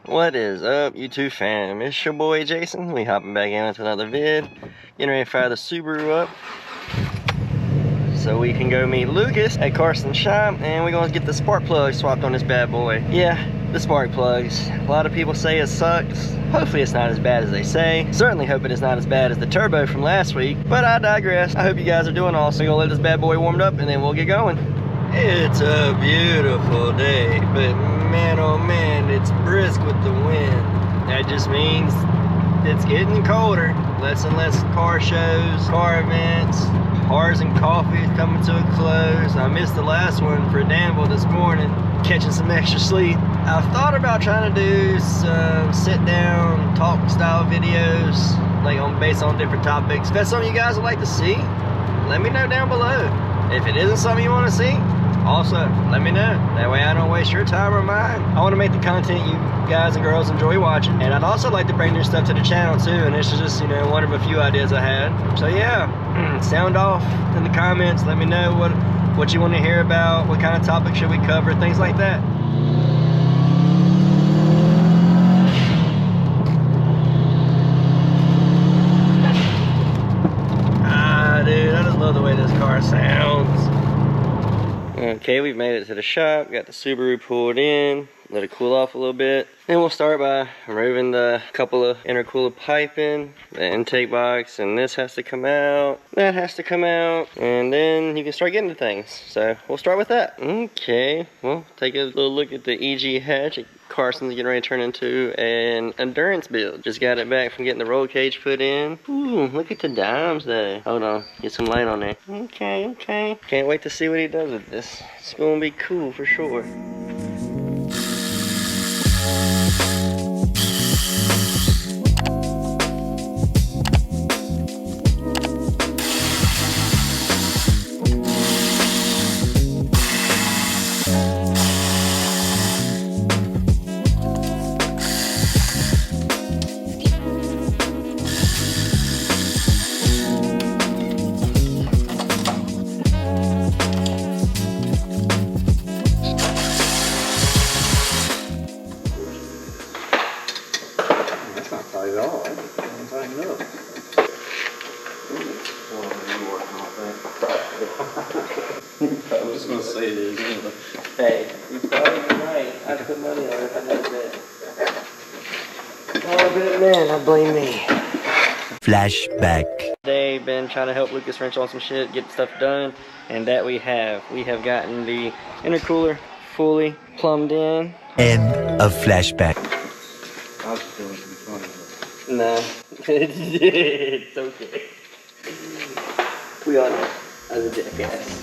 What is up, YouTube fam? It's your boy Jason. We hopping back in with another vid. Getting ready to fire the Subaru up so we can go meet Lucas at Carson's shop, and we're gonna get the spark plug swapped on this bad boy. Yeah, the spark plugs. A lot of people say it sucks. Hopefully it's not as bad as they say. Certainly hoping it's not as bad as the turbo from last week, but I digress. I hope you guys are doing awesome. We're gonna let this bad boy warmed up and then we'll get going. It's a beautiful day, but man oh man, it's brisk with the wind. That just means it's getting colder. Less and less car shows, car events, Cars and Coffee coming to a close. I missed the last one for Danville this morning, catching some extra sleep. I've thought about trying to do some sit down talk style videos, like based on different topics. If that's something you guys would like to see, let me know down below. If it isn't something you want to see, also let me know. That way I don't waste your time or mine. I want to make the content you guys and girls enjoy watching, and I'd also like to bring new stuff to the channel too, and this is just, you know, one of a few ideas I had. So yeah, sound off in the comments. Let me know what you want to hear about, what kind of topics should we cover, things like that. Dude, I just love the way this car sounds. Okay, we've made it to the shop, got the Subaru pulled in, let it cool off a little bit. And we'll start by removing the couple of intercooler piping, the intake box, and this has to come out, that has to come out, and then you can start getting to things. So we'll start with that. Okay, well, take a little look at the EG hatch. Carson's getting ready to turn into an endurance build. Just got it back from getting the roll cage put in. Ooh, look at the dimes though. Hold on, get some light on there. Okay, okay. Can't wait to see what he does with this. It's gonna be cool for sure. I'm just gonna say it is. Hey, you're probably right. I put money on it. I know that. Oh, good man, I blame me. Flashback. Today, been trying to help Lucas wrench on some shit, get stuff done, and that we have. We have gotten the intercooler fully plumbed in. End of flashback. I was feeling to be funny. Nah, it's okay. We all know as a jackass.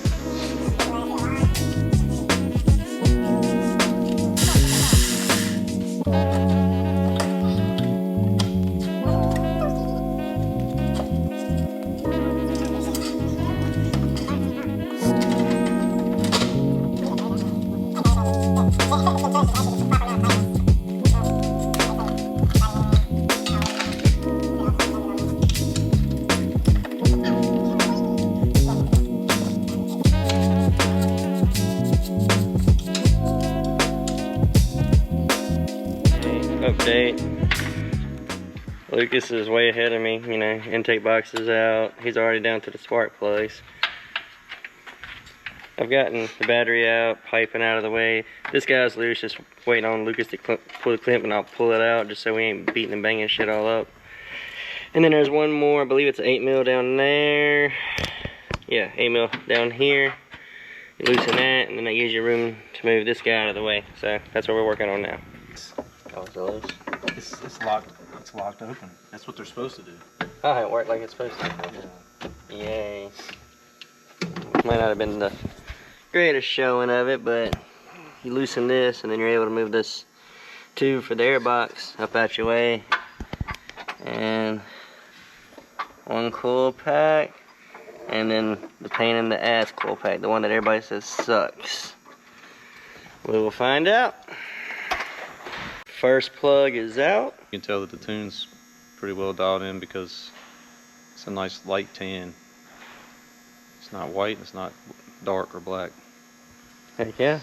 Update. Lucas is way ahead of me, you know, intake box is out. He's already down to the spark plugs. I've gotten the battery out, piping out of the way. This guy's loose, just waiting on Lucas to pull the clamp, and I'll pull it out just so we ain't beating and banging shit all up. And then there's one more, I believe it's 8 mil down there. Yeah, 8 mil down here. You loosen that, and then that gives you room to move this guy out of the way. So that's what we're working on now. Oh, it's loose. It's locked. It's locked open. That's what they're supposed to do. Oh, it worked like it's supposed to. Yeah. Yay. Might not have been the greatest showing of it, but you loosen this and then you're able to move this tube for the air box up out your way. And one coil pack, and then the pain in the ass coil pack, the one that everybody says sucks. We will find out. First plug is out. You can tell that the tune's pretty well dialed in because it's a nice light tan. It's not white, it's not dark or black. Heck yeah.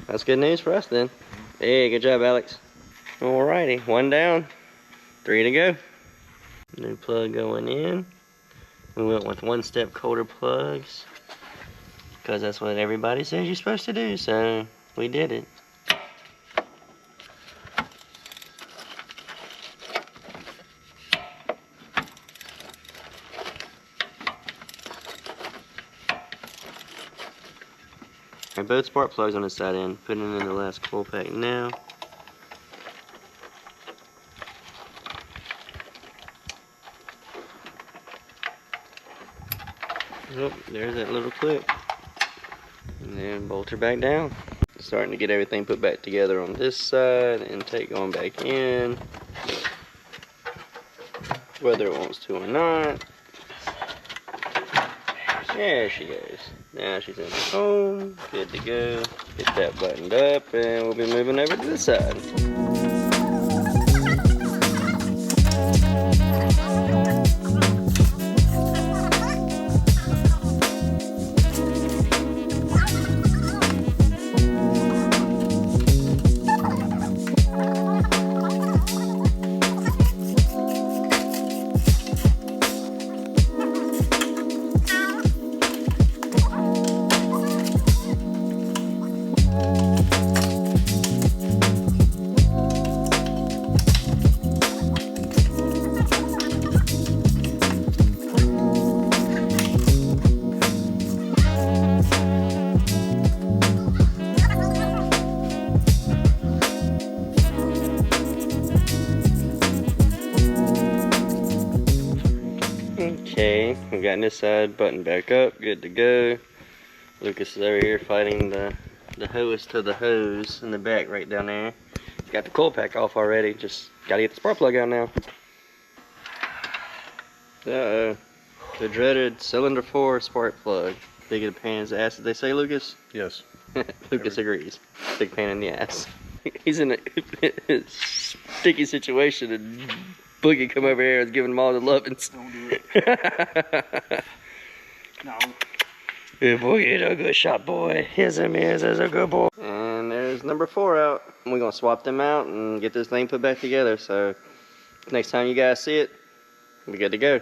That's good news for us then. Hey, good job, Alex. Alrighty, 1 down, 3 to go. New plug going in. We went with 1 step colder plugs because that's what everybody says you're supposed to do, so we did it. And both spark plugs on the side end. Putting in the last coil pack now. Oh, there's that little clip. And then bolt her back down. Starting to get everything put back together on this side. Intake going back in. Whether it wants to or not. There she goes. Now she's in home. Good to go. Get that buttoned up and we'll be moving over to this side. Okay, we got this side buttoned back up, good to go. Lucas is over here fighting the hose to the hose in the back right down there. Got the coil pack off already, just gotta get the spark plug out now. Uh-oh, the dreaded cylinder 4 spark plug. Big in the pain in the ass, did they say, Lucas? Yes. Lucas agrees. Big pain in the ass. He's in a sticky situation and Boogie come over here and giving him all the lovins. Don't do it. No. Yeah, Boogie, a good shot, boy. Here's him, here's a good boy. And there's number 4 out. We're gonna swap them out and get this thing put back together. So next time you guys see it, we'll be good to go.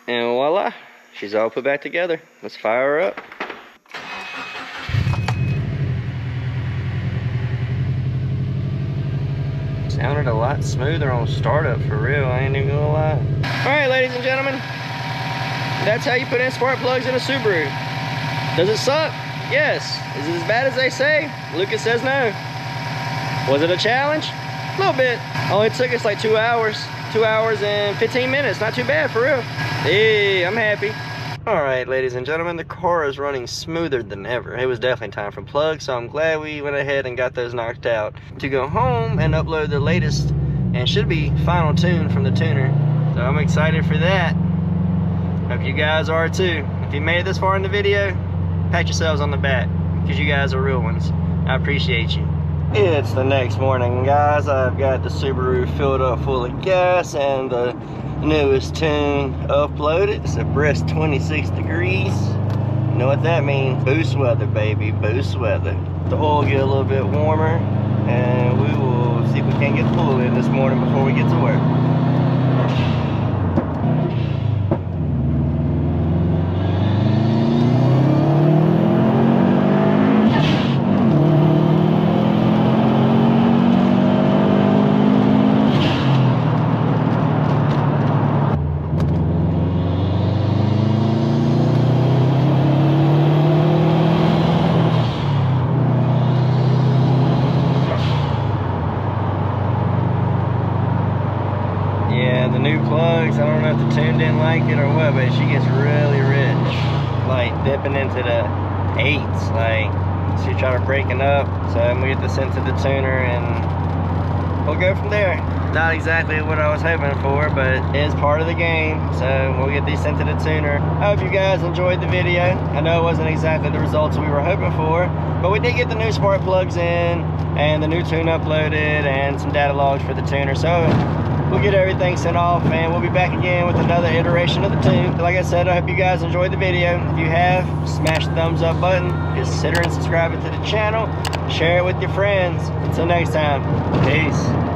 And voila, she's all put back together. Let's fire her up. Sounded a lot smoother on startup, for real, I ain't even gonna lie. Alright, ladies and gentlemen, that's how you put in spark plugs in a Subaru. Does it suck? Yes. Is it as bad as they say? Lucas says no. Was it a challenge? A little bit. Only took us like 2 hours. 2 hours and 15 minutes, not too bad, for real. Hey, I'm happy. Alright, ladies and gentlemen, the car is running smoother than ever. It was definitely time for plugs, so I'm glad we went ahead and got those knocked out to go home and upload the latest and should be final tune from the tuner. So I'm excited for that. Hope you guys are too. If you made it this far in the video, pat yourselves on the back because you guys are real ones. I appreciate you. It's the next morning, guys. I've got the Subaru filled up full of gas and the newest tune uploaded. It's a brisk 26 degrees. You know what that means? Boost weather, baby, boost weather. The oil get a little bit warmer and we will see if we can't get the pool in this morning before we get to work. The new plugs, I don't know if the tune didn't like it or what, but she gets really rich, like dipping into the 8s, like she tried to breaking up. So I'm gonna get this into the tuner and we'll go from there. Not exactly what I was hoping for, but it is part of the game, so we'll get these into the tuner. I hope you guys enjoyed the video. I know it wasn't exactly the results we were hoping for, but we did get the new spark plugs in and the new tune uploaded and some data logs for the tuner, so we'll get everything sent off, and we'll be back again with another iteration of the tune. Like I said, I hope you guys enjoyed the video. If you have, smash the thumbs up button, consider subscribing to the channel, share it with your friends. Until next time, peace.